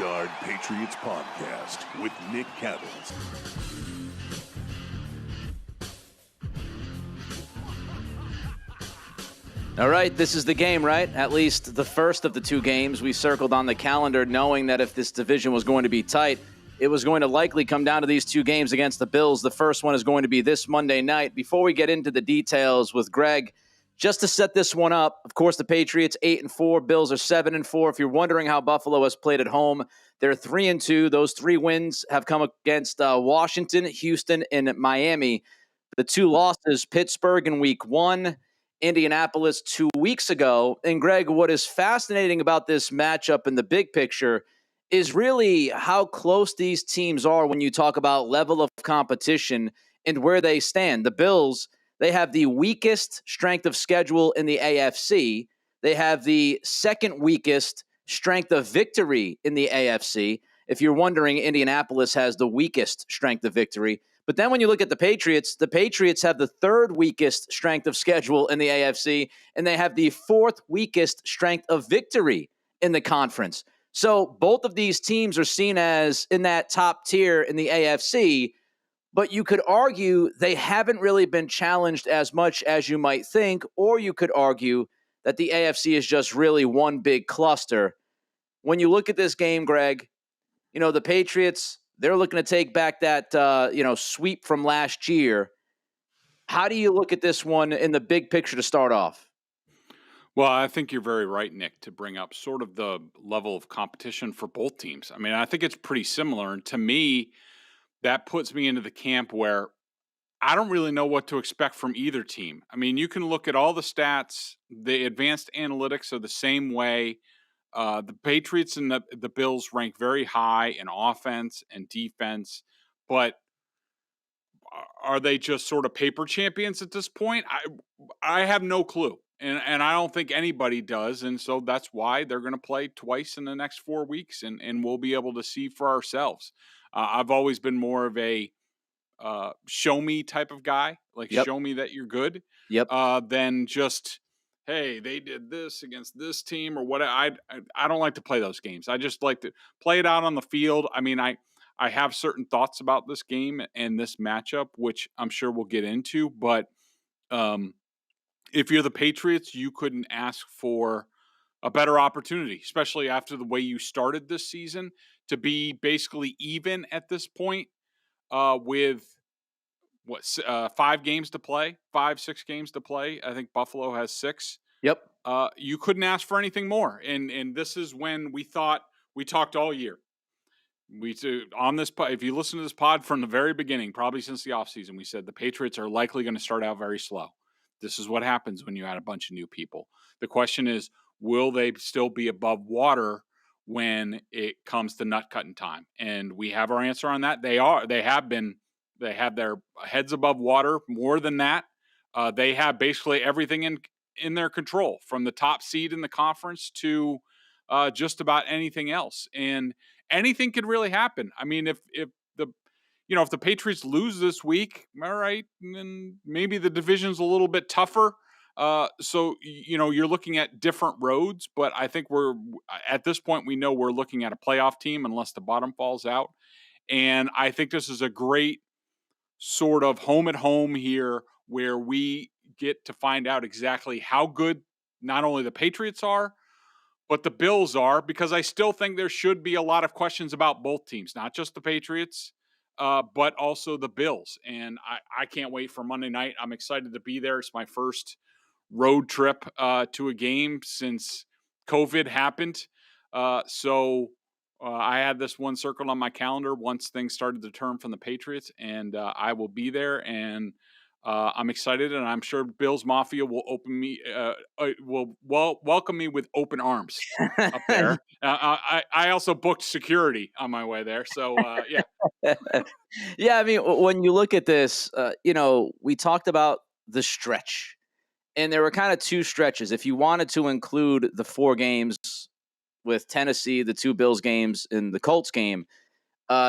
Bedard Patriots Podcast with Nick Cattles. All right, this is the game, right? At least the first of the two games we circled on the calendar, knowing that if this division was going to be tight, it was going to likely come down to these two games against the Bills. The first one is going to be this Monday night. Before we get into the details with Greg, just to set this one up, of course, the Patriots 8-4, Bills are 7-4. If you're wondering how Buffalo has played at home, they're 3-2. Those three wins have come against Washington, Houston, and Miami. The two losses, Pittsburgh in week 1, Indianapolis 2 weeks ago. And Greg, what is fascinating about this matchup in the big picture is really how close these teams are when you talk about level of competition and where they stand. The Bills, they have the weakest strength of schedule in the AFC. They have the second weakest strength of victory in the AFC. If you're wondering, Indianapolis has the weakest strength of victory. But then when you look at the Patriots have the third weakest strength of schedule in the AFC, and they have the fourth weakest strength of victory in the conference. So both of these teams are seen as in that top tier in the AFC, but you could argue they haven't really been challenged as much as you might think, or you could argue that the AFC is just really one big cluster. When you look at this game, Greg, you know, the Patriots, they're looking to take back that, sweep from last year. How do you look at this one in the big picture to start off? Well, I think you're very right, Nick, to bring up sort of the level of competition for both teams. I mean, I think it's pretty similar. And to me, that puts me into the camp where I don't really know what to expect from either team. I mean, you can look at all the stats. The advanced analytics are the same way. The Patriots and the Bills rank very high in offense and defense, but are they just sort of paper champions at this point? I have no clue, and I don't think anybody does, and so that's why they're going to play twice in the next 4 weeks, and we'll be able to see for ourselves. I've always been more of a show me type of guy, like show me that you're good, than just, hey, they did this against this team or what. I don't like to play those games. I just like to play it out on the field. I mean, I have certain thoughts about this game and this matchup, which I'm sure we'll get into. But if you're the Patriots, you couldn't ask for a better opportunity, especially after the way you started this season, to be basically even at this point with 5 games to play, 6 games to play. I think Buffalo has 6. Yep. You couldn't ask for anything more. And this is when we talked all year. On this, if you listen to this pod from the very beginning, probably since the offseason, we said the Patriots are likely going to start out very slow. This is what happens when you add a bunch of new people. The question is, will they still be above water when it comes to nut cutting time? And we have our answer on that. They have their heads above water. More than that, they have basically everything in their control, from the top seed in the conference to just about anything else. And anything could really happen. I mean, if the Patriots lose this week, all right, then maybe the division's a little bit tougher. So you're looking at different roads, but I think at this point we know we're looking at a playoff team unless the bottom falls out. And I think this is a great sort of home at home here, where we get to find out exactly how good not only the Patriots are, but the Bills are, because I still think there should be a lot of questions about both teams, not just the Patriots, but also the Bills. And I can't wait for Monday night. I'm excited to be there. It's my first road trip to a game since COVID happened. So I had this one circled on my calendar once things started to turn from the Patriots, and I will be there, and I'm excited, and I'm sure Bills Mafia will welcome me with open arms up there. I also booked security on my way there, so yeah. Yeah, I mean, when you look at this, we talked about the stretch, and there were kind of two stretches. If you wanted to include the 4 games with Tennessee, the 2 Bills games, and the Colts game,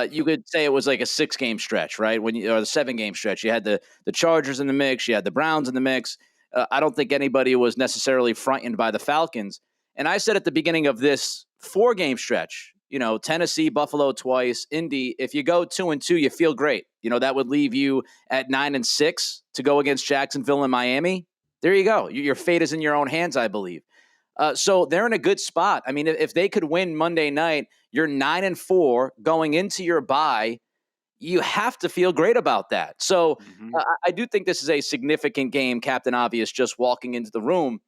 you could say it was like a 6-game stretch, right? Or the 7-game stretch. You had the Chargers in the mix, you had the Browns in the mix. I don't think anybody was necessarily frightened by the Falcons. And I said at the beginning of this 4-game stretch, Tennessee, Buffalo twice, Indy. If you go 2-2, you feel great. That would leave you at 9-6 to go against Jacksonville and Miami. There you go. Your fate is in your own hands, I believe. So they're in a good spot. I mean, if they could win Monday night, you're 9-4 going into your bye. You have to feel great about that. So I do think this is a significant game, Captain Obvious, just walking into the room.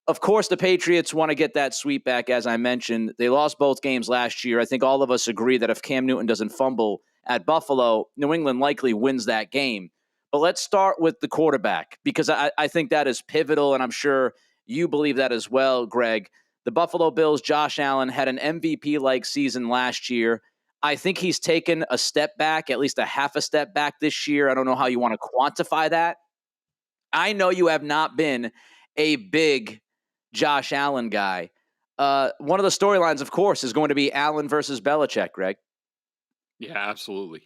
Of course, the Patriots want to get that sweep back, as I mentioned. They lost both games last year. I think all of us agree that if Cam Newton doesn't fumble at Buffalo, New England likely wins that game. But let's start with the quarterback, because I think that is pivotal, and I'm sure you believe that as well, Greg. The Buffalo Bills, Josh Allen, had an MVP-like season last year. I think he's taken a step back, at least a half a step back this year. I don't know how you want to quantify that. I know you have not been a big Josh Allen guy. One of the storylines, of course, is going to be Allen versus Belichick, Greg. Yeah, absolutely.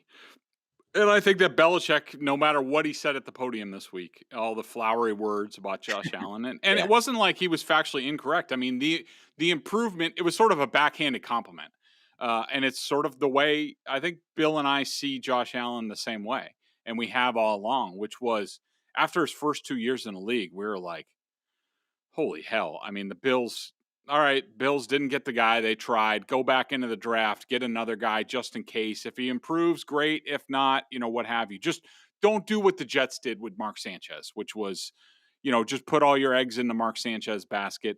And I think that Belichick, no matter what he said at the podium this week, all the flowery words about Josh Allen, and It wasn't like he was factually incorrect. I mean, the improvement, it was sort of a backhanded compliment. And it's sort of the way I think Bill and I see Josh Allen the same way. And we have all along, which was after his first 2 years in the league, we were like, holy hell. I mean, the Bills, all right, Bills didn't get the guy they tried. Go back into the draft, get another guy just in case. If he improves, great. If not, what have you. Just don't do what the Jets did with Mark Sanchez, which was, just put all your eggs in the Mark Sanchez basket.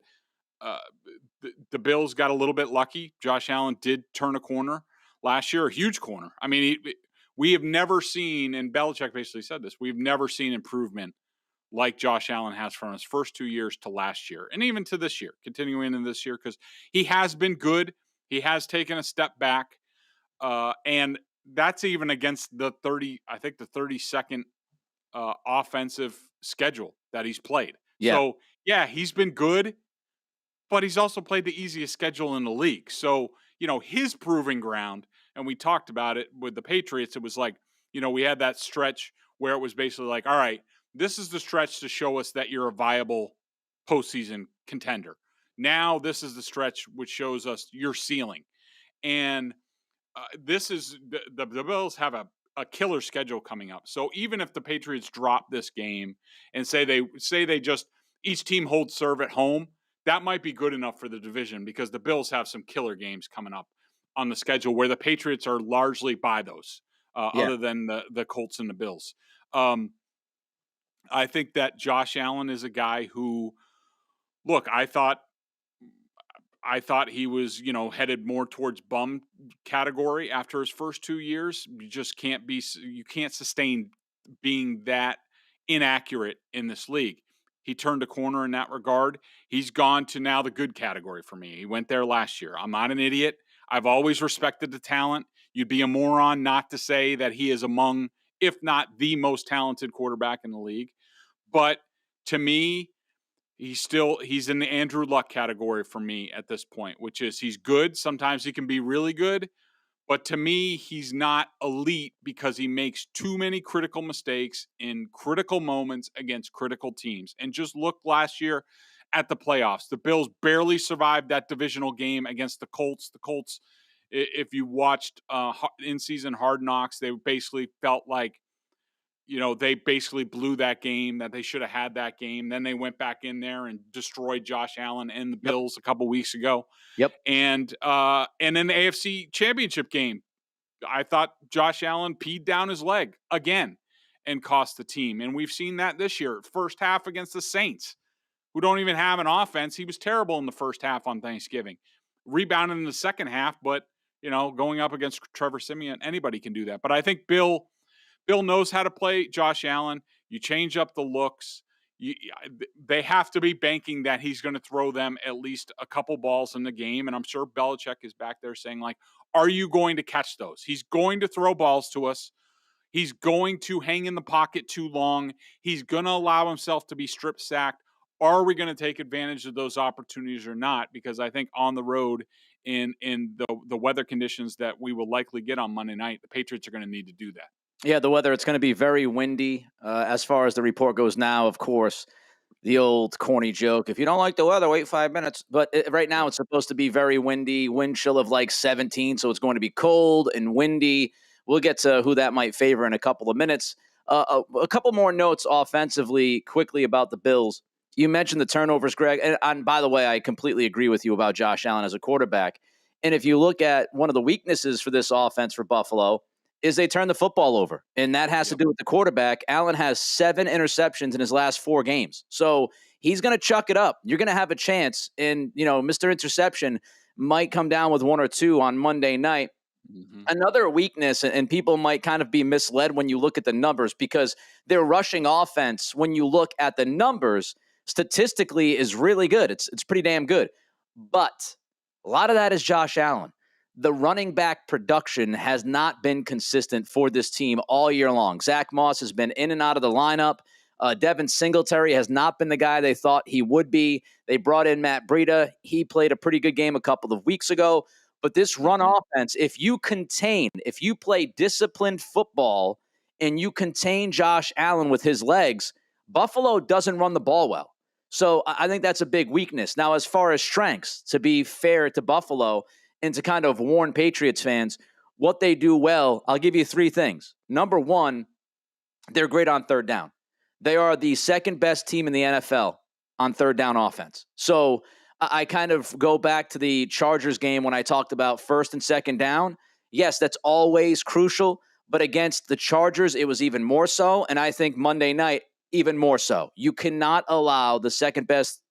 The Bills got a little bit lucky. Josh Allen did turn a corner last year, a huge corner. I mean, we have never seen, and Belichick basically said this, we've never seen improvement like Josh Allen has from his first 2 years to last year, and even to this year, continuing into this year, because he has been good. He has taken a step back, and that's even against the 32nd offensive schedule that he's played. Yeah. So, yeah, he's been good, but he's also played the easiest schedule in the league. So, his proving ground, and we talked about it with the Patriots, it was like, we had that stretch where it was basically like, all right, this is the stretch to show us that you're a viable postseason contender. Now this is the stretch which shows us your ceiling. And this is the Bills have a killer schedule coming up. So even if the Patriots drop this game and say they just each team holds serve at home, that might be good enough for the division, because the Bills have some killer games coming up on the schedule where the Patriots are largely by those, other than the Colts and the Bills. I think that Josh Allen is a guy who, look, I thought he was, headed more towards bum category after his first 2 years. You can't sustain being that inaccurate in this league. He turned a corner in that regard. He's gone to now the good category for me. He went there last year. I'm not an idiot. I've always respected the talent. You'd be a moron not to say that he is among, if not the most talented quarterback in the league. But to me, he's in the Andrew Luck category for me at this point, which is he's good. Sometimes he can be really good. But to me, he's not elite because he makes too many critical mistakes in critical moments against critical teams. And just look last year at the playoffs. The Bills barely survived that divisional game against the Colts. The Colts, if you watched in-season Hard Knocks, they basically felt like, they basically blew that game, that they should have had that game. Then they went back in there and destroyed Josh Allen and the Bills a couple weeks ago. Yep. And then the AFC Championship game, I thought Josh Allen peed down his leg again and cost the team. And we've seen that this year. First half against the Saints, who don't even have an offense. He was terrible in the first half on Thanksgiving. Rebounded in the second half, but, going up against Trevor Siemian, anybody can do that. But I think Bill knows how to play Josh Allen. You change up the looks. They have to be banking that he's going to throw them at least a couple balls in the game. And I'm sure Belichick is back there saying, like, are you going to catch those? He's going to throw balls to us. He's going to hang in the pocket too long. He's going to allow himself to be strip sacked. Are we going to take advantage of those opportunities or not? Because I think on the road in the weather conditions that we will likely get on Monday night, the Patriots are going to need to do that. Yeah, the weather, it's going to be very windy. As far as the report goes now, of course, the old corny joke, if you don't like the weather, wait 5 minutes. But right now it's supposed to be very windy, wind chill of like 17, so it's going to be cold and windy. We'll get to who that might favor in a couple of minutes. A couple more notes offensively quickly about the Bills. You mentioned the turnovers, Greg. And by the way, I completely agree with you about Josh Allen as a quarterback. And if you look at one of the weaknesses for this offense for Buffalo is they turn the football over. And that has to do with the quarterback. Allen has 7 interceptions in his last 4 games. So he's going to chuck it up. You're going to have a chance. And, Mr. Interception might come down with 1 or 2 on Monday night. Mm-hmm. Another weakness, and people might kind of be misled when you look at the numbers, because their rushing offense, when you look at the numbers, statistically is really good. It's pretty damn good. But a lot of that is Josh Allen. The running back production has not been consistent for this team all year long. Zach Moss has been in and out of the lineup. Devin Singletary has not been the guy they thought he would be. They brought in Matt Breida. He played a pretty good game a couple of weeks ago. But this run offense, if you play disciplined football and you contain Josh Allen with his legs, Buffalo doesn't run the ball well. So I think that's a big weakness. Now, as far as strengths, to be fair to Buffalo and to kind of warn Patriots fans, what they do well, I'll give you 3 things. Number 1, they're great on third down. They are the second best team in the NFL on third down offense. So I kind of go back to the Chargers game when I talked about first and second down. Yes, that's always crucial, but against the Chargers, it was even more so. And I think Monday night, even more so. You cannot allow the second best,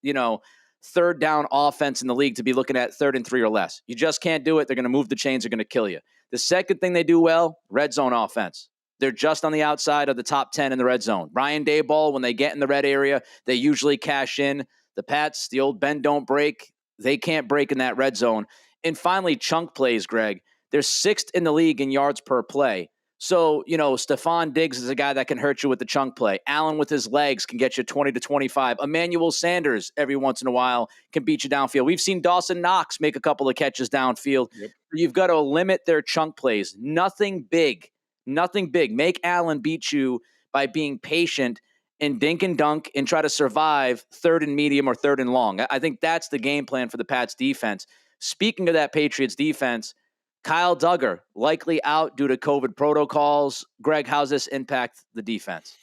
third down offense in the league to be looking at 3rd and 3 or less. You just can't do it. They're going to move the chains. They're going to kill you. The second thing they do well, red zone offense. They're just on the outside of the top 10 in the red zone. Ryan Daboll, when they get in the red area, they usually cash in. The Pats, the old bend don't break. They can't break in that red zone. And finally, chunk plays, Greg. They're 6th in the league in yards per play. So, Stephon Diggs is a guy that can hurt you with the chunk play. Allen with his legs can get you 20 to 25. Emmanuel Sanders every once in a while can beat you downfield. We've seen Dawson Knox make a couple of catches downfield. Yep. You've got to limit their chunk plays. Nothing big. Make Allen beat you by being patient and dink and dunk and try to survive 3rd and medium or 3rd and long. I think that's the game plan for the Pats defense. Speaking of that Patriots defense, Kyle Duggar likely out due to COVID protocols. Greg, how's this impact the defense?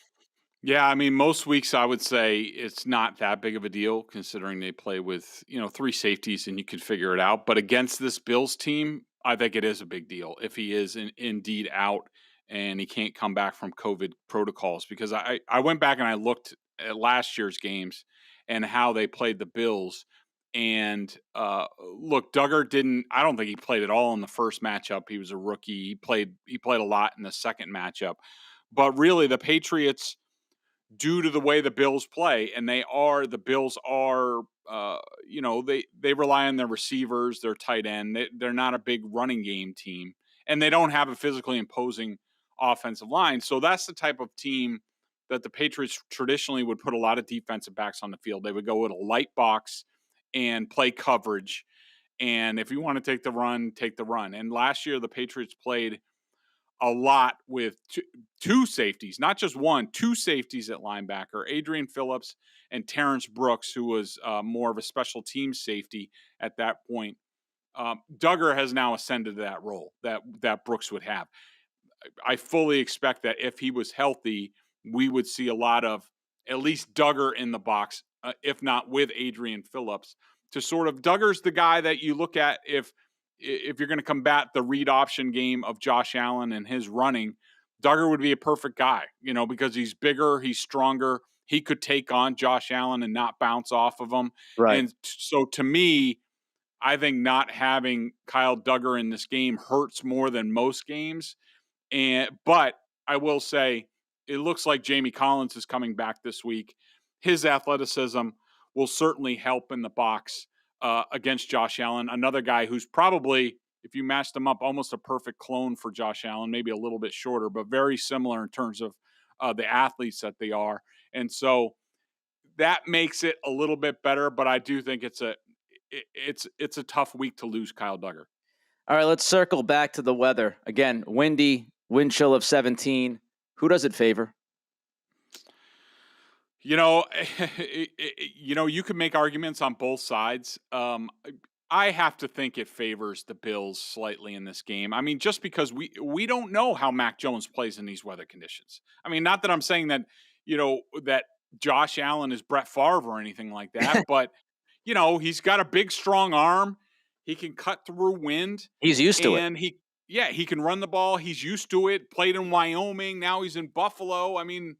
Yeah, I mean, most weeks I would say it's not that big of a deal considering they play with, 3 safeties and you can figure it out. But against this Bills team, I think it is a big deal if he is indeed out and he can't come back from COVID protocols, because I went back and I looked at last year's games and how they played the Bills. And look, Duggar I don't think he played at all in the first matchup. He was a rookie. He played a lot in the second matchup. But really the Patriots, due to the way the Bills play, and the Bills are, they rely on their receivers, their tight end. They're not a big running game team, and they don't have a physically imposing offensive line. So that's the type of team that the Patriots traditionally would put a lot of defensive backs on the field. They would go with a light box and play coverage. And if you want to take the run, take the run. And last year, the Patriots played a lot with 2 safeties, not just 1, 2 safeties at linebacker, Adrian Phillips and Terrence Brooks, who was more of a special team safety at that point. Duggar has now ascended to that role that Brooks would have. I fully expect that if he was healthy, we would see a lot of at least Duggar in the box, if not with Adrian Phillips, to sort of Duggar's the guy that you look at if you're going to combat the read option game of Josh Allen and his running. Duggar would be a perfect guy, because he's bigger, he's stronger. He could take on Josh Allen and not bounce off of him. Right. And so to me, I think not having Kyle Duggar in this game hurts more than most games. But I will say it looks like Jamie Collins is coming back this week. His athleticism will certainly help in the box against Josh Allen, another guy who's probably, if you matched them up, almost a perfect clone for Josh Allen, maybe a little bit shorter, but very similar in terms of the athletes that they are. And so that makes it a little bit better, but I do think it's a tough week to lose Kyle Duggar. All right, let's circle back to the weather. Again, windy, wind chill of 17. Who does it favor? You know, you can make arguments on both sides. I have to think it favors the Bills slightly in this game. I mean, just because we don't know how Mac Jones plays in these weather conditions. I mean, not that I'm saying that that Josh Allen is Brett Favre or anything like that, but he's got a big, strong arm. He can cut through wind, He's used to it. and he can run the ball. He's used to it. Played in Wyoming. Now he's in Buffalo. I mean,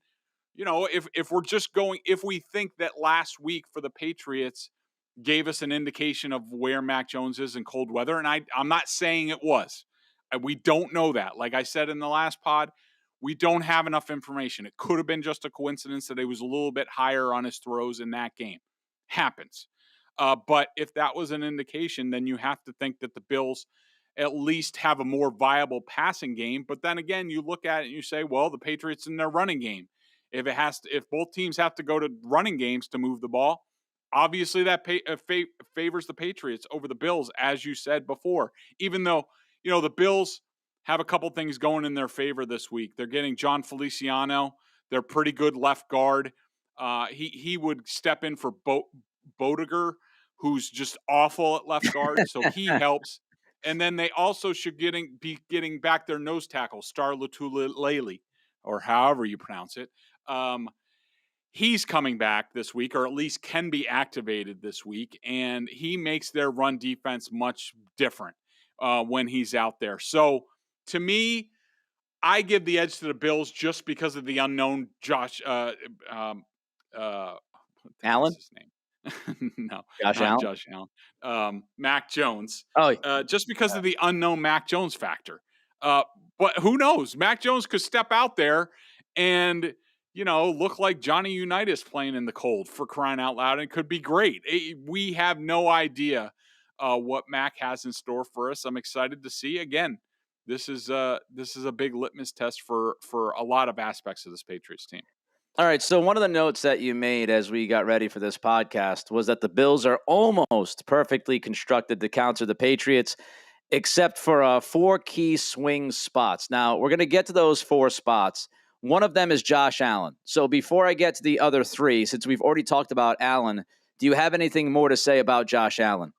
if we think that last week for the Patriots gave us an indication of where Mac Jones is in cold weather, and I'm not saying it was. We don't know that. Like I said in the last pod, we don't have enough information. It could have been just a coincidence that he was a little bit higher on his throws in that game. Happens. But if that was an indication, then you have to think that the Bills at least have a more viable passing game. But then again, you look at it and you say, well, the Patriots in their running game. If both teams have to go to running games to move the ball, obviously that favors the Patriots over the Bills, as you said before. Even though the Bills have a couple things going in their favor this week. They're getting John Feliciano. They're pretty good left guard. He would step in for Bodeger, who's just awful at left guard, so he helps. And then they also should be getting back their nose tackle, Star Lotulelei, or however you pronounce it. He's coming back this week, or at least can be activated this week, and he makes their run defense much different when he's out there. So to me, I give the edge to the Bills just because of the unknown Josh Allen? What's his name? No, Josh not Allen? Josh Allen. Mac Jones. Oh, Just because of the unknown Mac Jones factor. But who knows? Mac Jones could step out there and look like Johnny Unitas playing in the cold, for crying out loud, and could be great. We have no idea what Mac has in store for us. I'm excited to see. Again, this is a big litmus test for a lot of aspects of this Patriots team. all right. So one of the notes that you made as we got ready for this podcast was that the Bills are almost perfectly constructed to counter the Patriots, except for 4 key swing spots. Now, we're going to get to those 4 spots. One of them is Josh Allen. So before I get to the other 3, since we've already talked about Allen, do you have anything more to say about Josh Allen?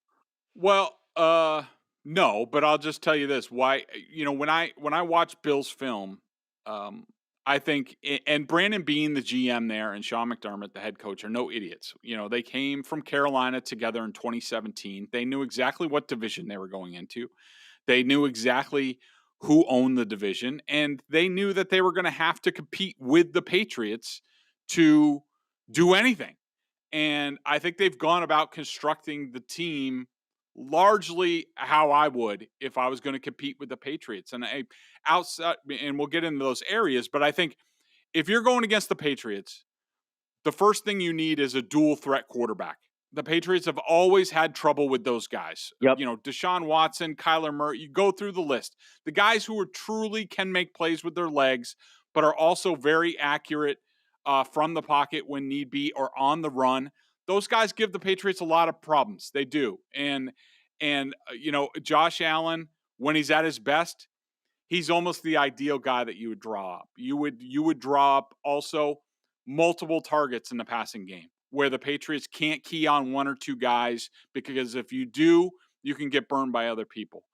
Well, no, but I'll just tell you this. Why, when I watch Bills film, I think, and Brandon Beane, the GM there, and Sean McDermott, the head coach, are no idiots. They came from Carolina together in 2017. They knew exactly what division they were going into. They knew exactly who owned the division, and they knew that they were going to have to compete with the Patriots to do anything. And I think they've gone about constructing the team largely how I would if I was going to compete with the Patriots. And outside, and we'll get into those areas, but I think if you're going against the Patriots, the first thing you need is a dual threat quarterback. The Patriots have always had trouble with those guys. Yep. Deshaun Watson, Kyler Murray, you go through the list. The guys who are truly can make plays with their legs, but are also very accurate from the pocket when need be or on the run. Those guys give the Patriots a lot of problems. They do. And Josh Allen, when he's at his best, he's almost the ideal guy that you would draw up. You would draw up also multiple targets in the passing game where the Patriots can't key on 1 or 2 guys, because if you do, you can get burned by other people.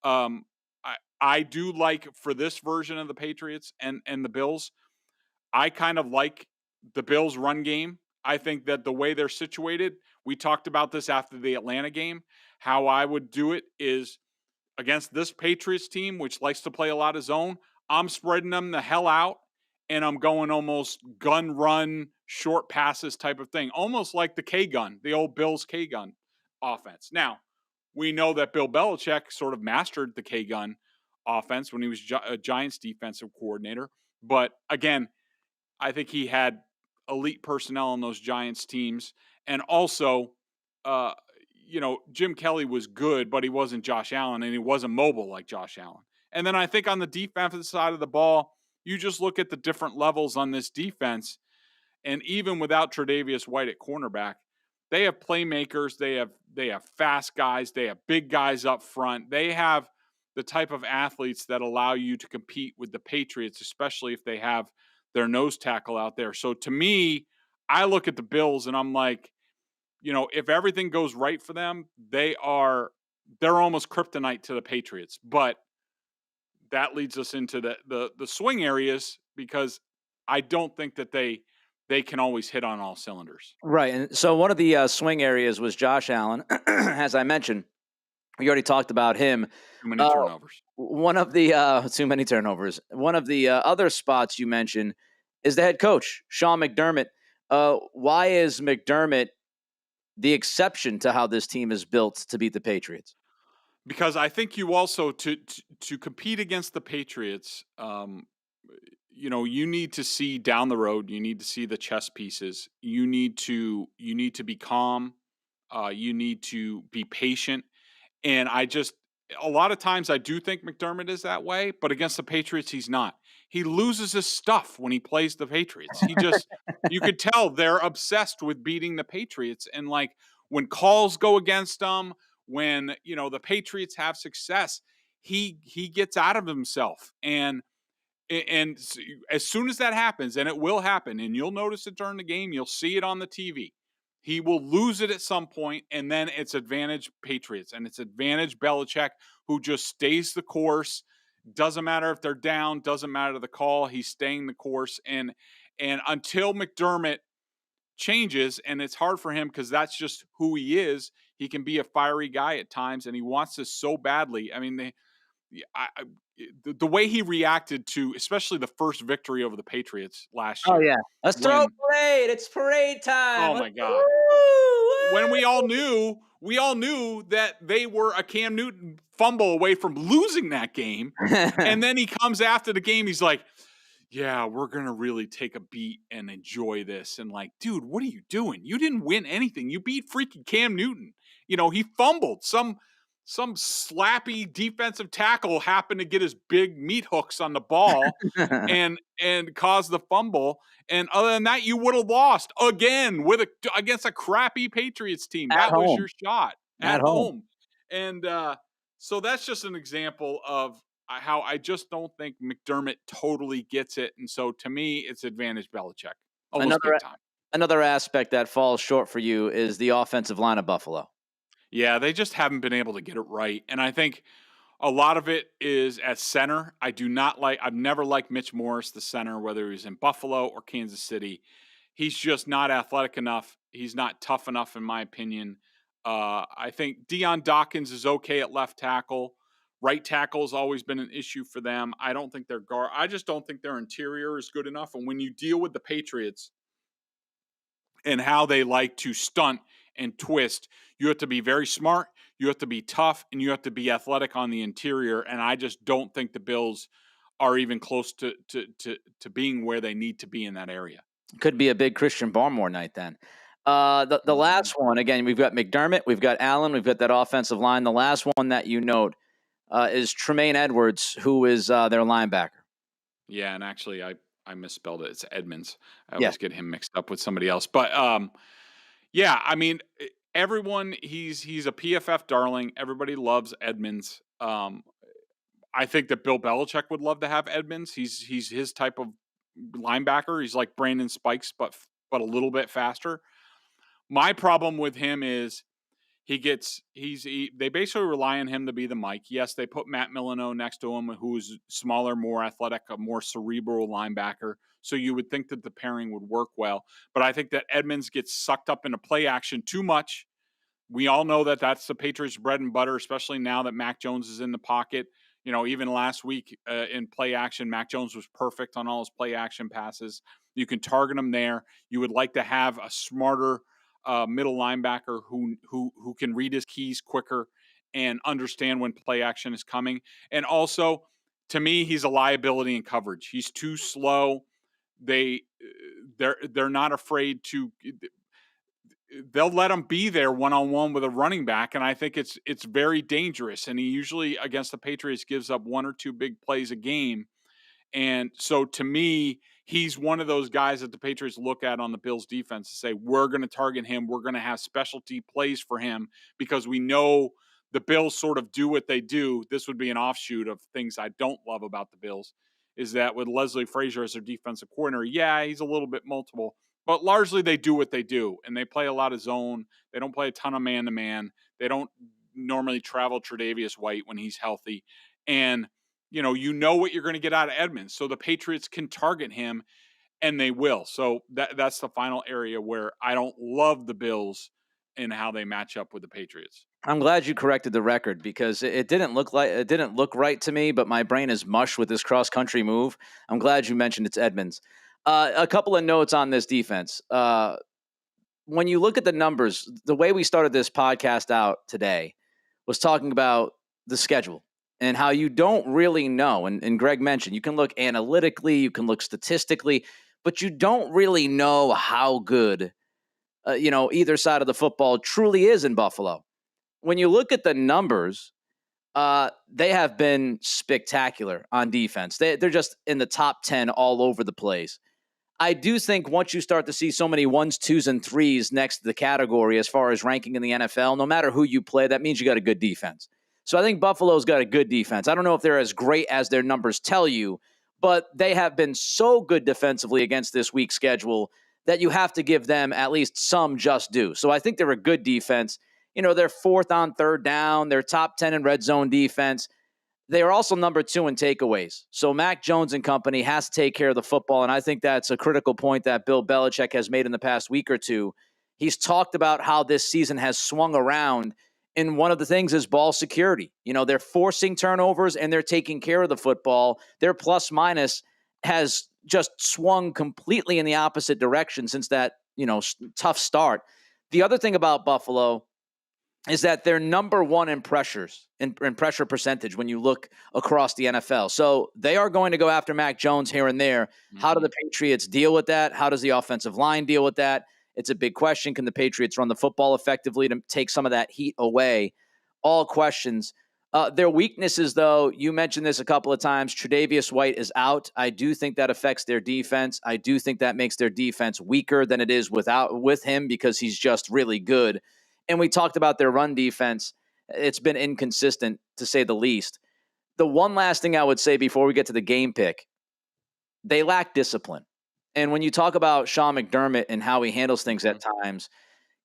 I do like, for this version of the Patriots and the Bills, I kind of like the Bills' run game. I think that the way they're situated, we talked about this after the Atlanta game, how I would do it is against this Patriots team, which likes to play a lot of zone, I'm spreading them the hell out, and I'm going almost gun run, short passes type of thing, almost like the K-gun, the old Bills K-gun offense. Now, we know that Bill Belichick sort of mastered the K-gun offense when he was a Giants defensive coordinator. But again, I think he had elite personnel on those Giants teams. And also, Jim Kelly was good, but he wasn't Josh Allen, and he wasn't mobile like Josh Allen. And then I think on the defensive side of the ball, you just look at the different levels on this defense, and even without Tre'Davious White at cornerback, they have playmakers, they have fast guys, they have big guys up front. They have the type of athletes that allow you to compete with the Patriots, especially if they have their nose tackle out there. So to me, I look at the Bills and I'm like, if everything goes right for them, they're almost kryptonite to the Patriots. But that leads us into the swing areas because I don't think that they can always hit on all cylinders. Right. And so one of the swing areas was Josh Allen. As I mentioned, we already talked about him. Too many turnovers. One of the too many turnovers. One of the other spots you mentioned is the head coach, Sean McDermott. Why is McDermott the exception to how this team is built to beat the Patriots? Because I think you also to compete against the Patriots, you need to see down the road. You need to see the chess pieces. You need to be calm. You need to be patient. And a lot of times I do think McDermott is that way, but against the Patriots, he's not. He loses his stuff when he plays the Patriots. You could tell they're obsessed with beating the Patriots. And like when calls go against them, when, the Patriots have success, he gets out of himself. And as soon as that happens, and it will happen, and you'll notice it during the game, you'll see it on the TV. He will lose it at some point, and then it's advantage Patriots, and it's advantage Belichick, who just stays the course. Doesn't matter if they're down, doesn't matter the call, he's staying the course. And until McDermott changes, and it's hard for him because that's just who he is, he can be a fiery guy at times, and he wants this so badly. I mean, the way he reacted to, especially the first victory over the Patriots last year. Oh, yeah. Let's throw a parade. It's parade time. Oh, my God. When we all knew that they were a Cam Newton fumble away from losing that game. And then he comes after the game. He's like, yeah, we're going to really take a beat and enjoy this. And like, dude, what are you doing? You didn't win anything. You beat freaking Cam Newton. He fumbled. Some slappy defensive tackle happened to get his big meat hooks on the ball and cause the fumble. And other than that, you would have lost again against a crappy Patriots team. That was your shot at home. And so that's just an example of how I just don't think McDermott totally gets it. And so to me, it's advantage Belichick. Another aspect that falls short for you is the offensive line of Buffalo. Yeah, they just haven't been able to get it right. And I think a lot of it is at center. I've never liked Mitch Morris, the center, whether he's in Buffalo or Kansas City. He's just not athletic enough. He's not tough enough, in my opinion. I think Deion Dawkins is okay at left tackle. Right tackle has always been an issue for them. I don't think I just don't think their interior is good enough. And when you deal with the Patriots and how they like to stunt and twist, you have to be very smart, you have to be tough, and you have to be athletic on the interior. And I just don't think the Bills are even close to being where they need to be in that area. Could be a big Christian Barmore night then. The last one, again, we've got McDermott, we've got Allen, we've got that offensive line. The last one that you note is Tremaine Edwards, who is their linebacker. Yeah, and actually I misspelled it. It's Edmonds. I always get him mixed up with somebody else. But yeah, I mean, everyone, he's a PFF darling. Everybody loves Edmonds. I think that Bill Belichick would love to have Edmonds. He's his type of linebacker. He's like Brandon Spikes, but a little bit faster. My problem with him is they basically rely on him to be the Mike. Yes, they put Matt Milano next to him, who's smaller, more athletic, a more cerebral linebacker. So you would think that the pairing would work well. But I think that Edmonds gets sucked up into play action too much. We all know that that's the Patriots' bread and butter, especially now that Mac Jones is in the pocket. Even last week in play action, Mac Jones was perfect on all his play action passes. You can target him there. You would like to have a smarter middle linebacker who can read his keys quicker and understand when play action is coming. And also, to me, he's a liability in coverage. He's too slow. They're not afraid to. They'll let him be there one-on-one with a running back, and I think it's very dangerous. And he usually, against the Patriots, gives up one or two big plays a game. And so, to me, he's one of those guys that the Patriots look at on the Bills defense and say, we're going to target him. We're going to have specialty plays for him because we know the Bills sort of do what they do. This would be an offshoot of things I don't love about the Bills, is that with Leslie Frazier as their defensive coordinator, yeah, he's a little bit multiple, But largely they do what they do, and they play a lot of zone. They don't play a ton of man-to-man. They don't normally travel Tre'Davious White when he's healthy. And, you know what you're going to get out of Edmonds. So the Patriots can target him, and they will. So that's the final area where I don't love the Bills and how they match up with the Patriots. I'm glad you corrected the record because it didn't look right to me, but my brain is mush with this cross-country move. I'm glad you mentioned it's Edmonds. A couple of notes on this defense. When you look at the numbers, the way we started this podcast out today was talking about the schedule and how you don't really know. And Greg mentioned you can look analytically, you can look statistically, but you don't really know how good, either side of the football truly is in Buffalo. When you look at the numbers, they have been spectacular on defense. They're just in the top 10 all over the place. I do think once you start to see so many 1s, 2s, and 3s next to the category as far as ranking in the NFL, no matter who you play, that means you got a good defense. So I think Buffalo's got a good defense. I don't know if they're as great as their numbers tell you, but they have been so good defensively against this week's schedule that you have to give them at least some just due. So I think they're a good defense. They're fourth on third down. They're top 10 in red zone defense. They are also number 2 in takeaways. So Mac Jones and company has to take care of the football, and I think that's a critical point that Bill Belichick has made in the past week or two. He's talked about how this season has swung around, and one of the things is ball security. They're forcing turnovers, and they're taking care of the football. Their plus-minus has just swung completely in the opposite direction since that, tough start. The other thing about Buffalo is that they're number 1 in pressures, in pressure percentage when you look across the NFL. So they are going to go after Mac Jones here and there. Mm-hmm. How do the Patriots deal with that? How does the offensive line deal with that? It's a big question. Can the Patriots run the football effectively to take some of that heat away? All questions. Their weaknesses, though, you mentioned this a couple of times. Tre'Davious White is out. I do think that affects their defense. I do think that makes their defense weaker than it is with him because he's just really good. And we talked about their run defense. It's been inconsistent, to say the least. The one last thing I would say before we get to the game pick, they lack discipline. And when you talk about Sean McDermott and how he handles things at times,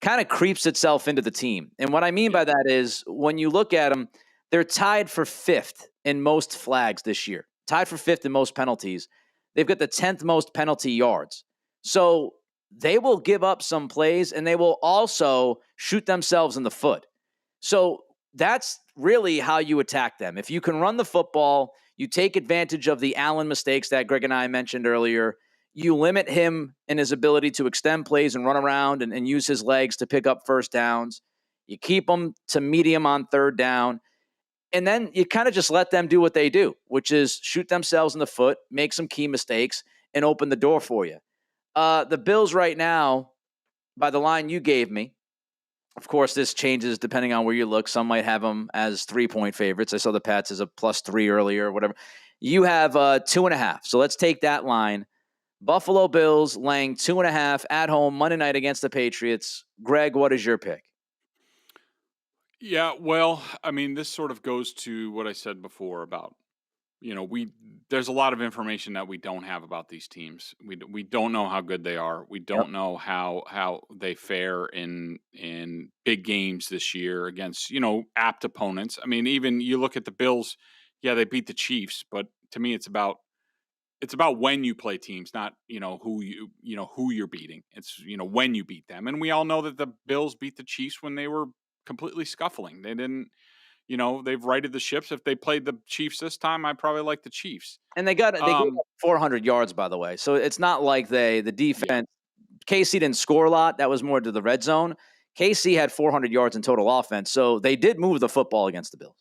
kind of creeps itself into the team. And what I mean by that is when you look at them, they're tied for 5th in most flags this year, tied for 5th in most penalties. They've got the 10th most penalty yards. So they will give up some plays, and they will also shoot themselves in the foot. So that's really how you attack them. If you can run the football, you take advantage of the Allen mistakes that Greg and I mentioned earlier. You limit him in his ability to extend plays and run around and use his legs to pick up first downs. You keep them to medium on third down. And then you kind of just let them do what they do, which is shoot themselves in the foot, make some key mistakes, and open the door for you. The Bills right now, by the line you gave me, of course, this changes depending on where you look. Some might have them as 3-point favorites. I saw the Pats as a +3 earlier or whatever. You have 2.5. So let's take that line. Buffalo Bills laying 2.5 at home Monday night against the Patriots. Greg, what is your pick? Yeah, well, I mean, this sort of goes to what I said before about, there's a lot of information that we don't have about these teams. We don't know how good they are. We don't know how they fare in big games this year against, apt opponents. I mean, even you look at the Bills, yeah, they beat the Chiefs, but to me it's about when you play teams, not, who you're beating. It's, when you beat them. And we all know that the Bills beat the Chiefs when they were completely scuffling. They didn't, they've righted the ships. If they played the Chiefs this time, I'd probably like the Chiefs. And they gave up 400 yards, by the way. So it's not like the defense. Yeah. KC didn't score a lot. That was more to the red zone. KC had 400 yards in total offense. So they did move the football against the Bills.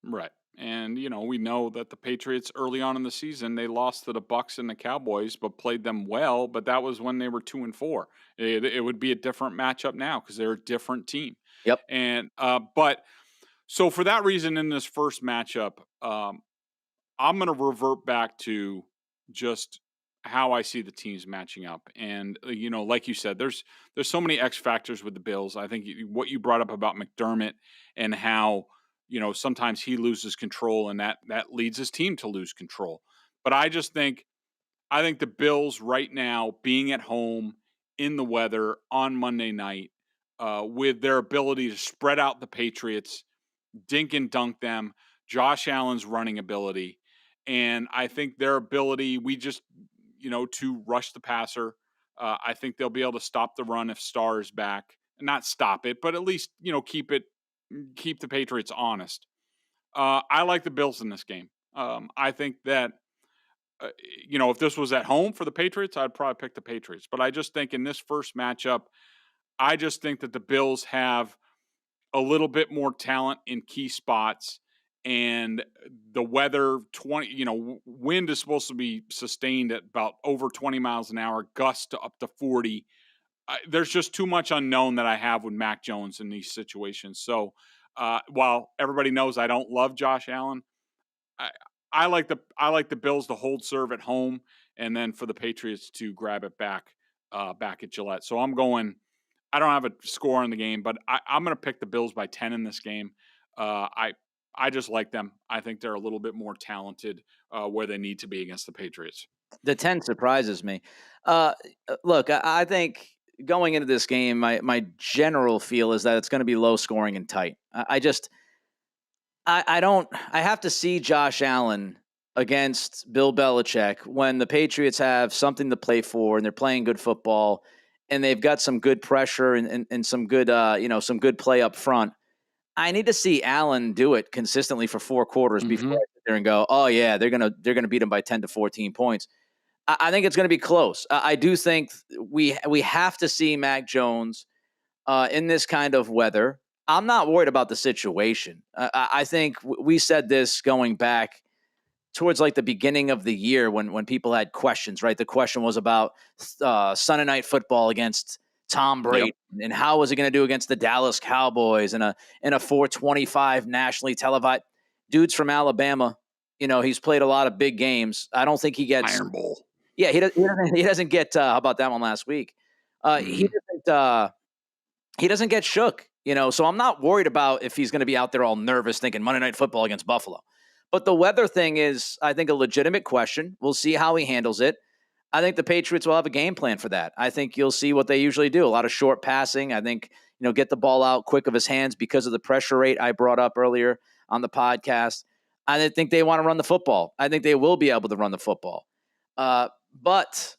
Right. And, we know that the Patriots early on in the season, they lost to the Bucs and the Cowboys, but played them well. But that was when they were 2-4. It would be a different matchup now because they're a different team. Yep. And, so for that reason, in this first matchup, I'm going to revert back to just how I see the teams matching up. And, like you said, there's so many X factors with the Bills. I think what you brought up about McDermott and how, sometimes he loses control and that leads his team to lose control. But I think the Bills right now being at home in the weather on Monday night with their ability to spread out the Patriots, dink and dunk them, Josh Allen's running ability. And I think their ability, to rush the passer. I think they'll be able to stop the run if Starr is back. Not stop it, but at least, keep the Patriots honest. I like the Bills in this game. I think that, if this was at home for the Patriots, I'd probably pick the Patriots. But I just think in this first matchup, I just think that the Bills have a little bit more talent in key spots, and the weather, wind is supposed to be sustained at about over 20 miles an hour, gusts to up to 40. There's just too much unknown that I have with Mac Jones in these situations. So while everybody knows I don't love Josh Allen, I like the Bills to hold serve at home, and then for the Patriots to grab it back at Gillette. So I'm going. I don't have a score in the game, but I'm going to pick the Bills by 10 in this game. I just like them. I think they're a little bit more talented where they need to be against the Patriots. The 10 surprises me. Look, I think going into this game, my general feel is that it's going to be low scoring and tight. I have to see Josh Allen against Bill Belichick when the Patriots have something to play for and they're playing good football and they've got some good pressure and some good, some good play up front. I need to see Allen do it consistently for 4 quarters before I sit there and go, oh yeah, they're gonna beat him by 10 to 14 points. I think it's going to be close. I do think we have to see Mac Jones in this kind of weather. I'm not worried about the situation. I think we said this going back towards like the beginning of the year when people had questions, right? The question was about Sunday Night Football against Tom Brady and how was he going to do against the Dallas Cowboys in a 425 nationally televised. Dude's from Alabama. He's played a lot of big games. I don't think he gets Iron Bowl. Yeah, he doesn't get how about that one last week? He doesn't get shook, so I'm not worried about if he's going to be out there all nervous thinking Monday Night Football against Buffalo. But the weather thing is, I think, a legitimate question. We'll see how he handles it. I think the Patriots will have a game plan for that. I think you'll see what they usually do, a lot of short passing. I think, get the ball out quick of his hands because of the pressure rate I brought up earlier on the podcast. I think they want to run the football. I think they will be able to run the football. But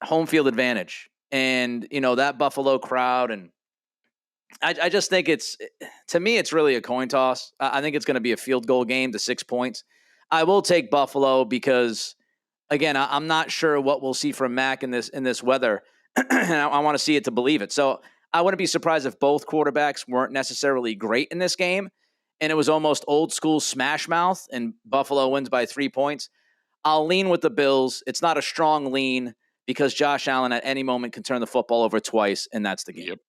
home field advantage and, that Buffalo crowd. And I just think to me, it's really a coin toss. I think it's going to be a field goal game to 6 points. I will take Buffalo because, again, I'm not sure what we'll see from Mac in this weather. And I want to see it to believe it. So I wouldn't be surprised if both quarterbacks weren't necessarily great in this game. And it was almost old school smash mouth and Buffalo wins by 3 points. I'll lean with the Bills. It's not a strong lean because Josh Allen at any moment can turn the football over twice, and that's the game. Yep.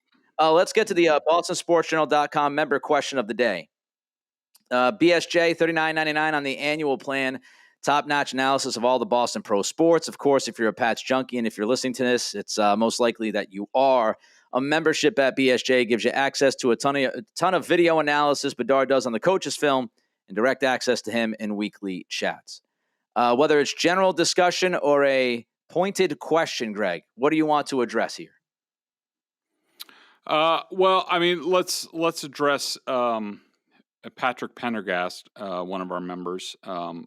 Let's get to the BostonSportsJournal.com member question of the day. BSJ, $39.99 on the annual plan. Top-notch analysis of all the Boston pro sports. Of course, if you're a Pats junkie and if you're listening to this, it's most likely that you are. A membership at BSJ gives you access to a ton of video analysis Bedard does on the coach's film and direct access to him in weekly chats. Whether it's general discussion or a pointed question, Greg, what do you want to address here? Well, I mean, let's address Patrick Pendergast, one of our members. I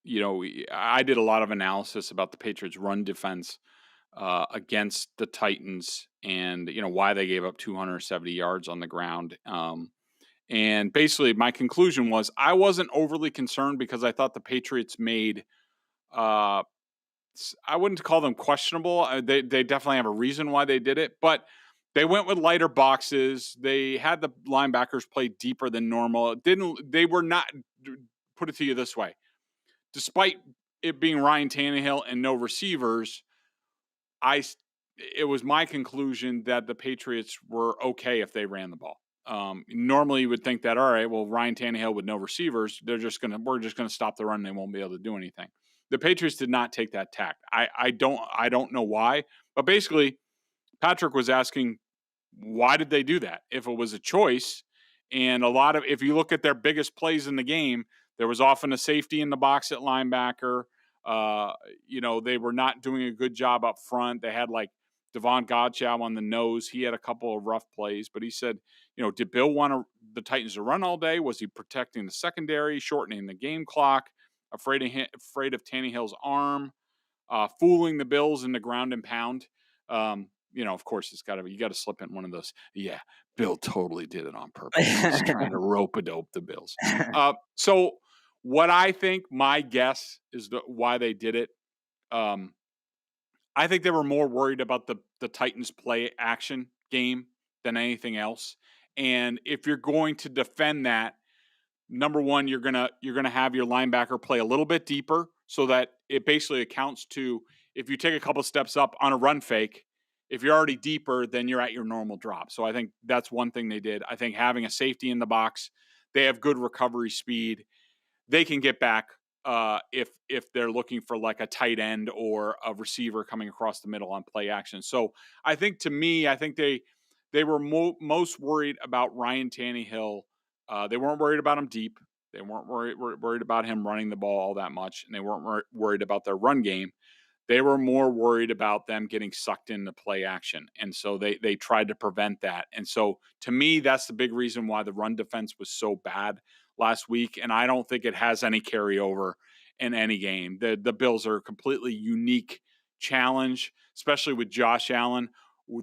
did a lot of analysis about the Patriots' run defense against the Titans, and why they gave up 270 yards on the ground. And basically, my conclusion was I wasn't overly concerned because I thought the Patriots made. I wouldn't call them questionable. They definitely have a reason why they did it, but. They went with lighter boxes. They had the linebackers play deeper than normal. They were not, put it to you this way. Despite it being Ryan Tannehill and no receivers, it was my conclusion that the Patriots were okay if they ran the ball. Normally you would think that, all right, well, Ryan Tannehill with no receivers, we're just going to stop the run. And they won't be able to do anything. The Patriots did not take that tack. I don't know why, but basically Patrick was asking, why did they do that? If it was a choice, and if you look at their biggest plays in the game, there was often a safety in the box at linebacker. They were not doing a good job up front. They had like Devon Godchow on the nose. He had a couple of rough plays, but he said, did Bill want the Titans to run all day? Was he protecting the secondary, shortening the game clock, afraid of Tannehill's arm, fooling the Bills in the ground and pound? Of course, you got to slip in one of those. Yeah, Bill totally did it on purpose. He's trying to rope-a-dope the Bills. So what I think, my guess is why they did it. I think they were more worried about the Titans play action game than anything else. And if you're going to defend that, number one, you're gonna have your linebacker play a little bit deeper so that it basically accounts to, if you take a couple steps up on a run fake, if you're already deeper, then you're at your normal drop. So I think that's one thing they did. I think having a safety in the box, they have good recovery speed. They can get back if they're looking for like a tight end or a receiver coming across the middle on play action. So I think they were most worried about Ryan Tannehill. They weren't worried about him deep. They weren't worried about him running the ball all that much, and they weren't worried about their run game. They were more worried about them getting sucked into play action, and so they tried to prevent that. And so to me, that's the big reason why the run defense was so bad last week, and I don't think it has any carryover in any game. The Bills are a completely unique challenge, especially with Josh Allen.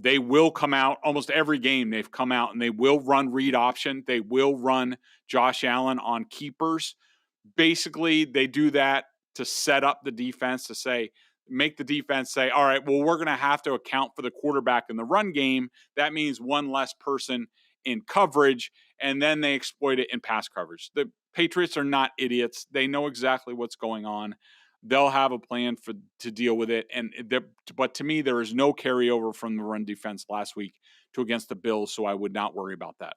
They will come out almost every game. They've come out and they will run read option. They will run Josh Allen on keepers. Basically, they do that to set up the defense make the defense say, all right, well, we're going to have to account for the quarterback in the run game. That means one less person in coverage, and then they exploit it in pass coverage. The Patriots are not idiots. They know exactly what's going on. They'll have a plan to deal with it. But to me, there is no carryover from the run defense last week against the Bills, so I would not worry about that.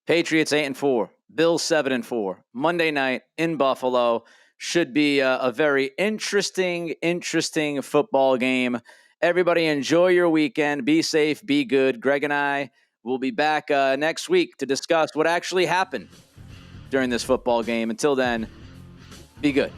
Patriots 8-4, Bills 7-4. Monday night in Buffalo should be a very interesting football game. Everybody enjoy your weekend. Be safe, be good. Greg and I will be back next week to discuss what actually happened during this football game. Until then, be good.